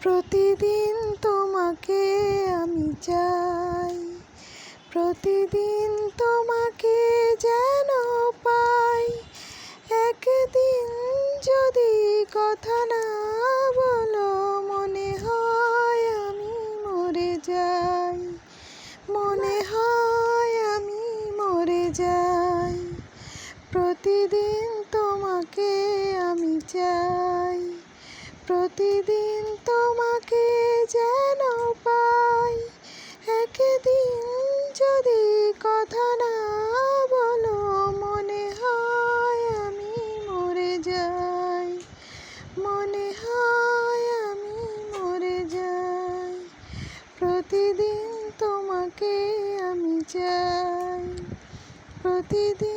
প্রতিদিন তোমাকে আমি চাই, প্রতিদিন তোমাকে যেন পাই। একদিন যদি কথা না বলো, মনে হয় আমি মরে যাই, মনে হয় আমি মরে যাই। প্রতিদিন তোমাকে আমি চাই, প্রতিদিন তোমাকে যেন পাই। একদিন যদি কথা না বলো, মনে হয় আমি মরে যাই, মনে হয় আমি মরে যাই। প্রতিদিন তোমাকে আমি চাই, প্রতিদিন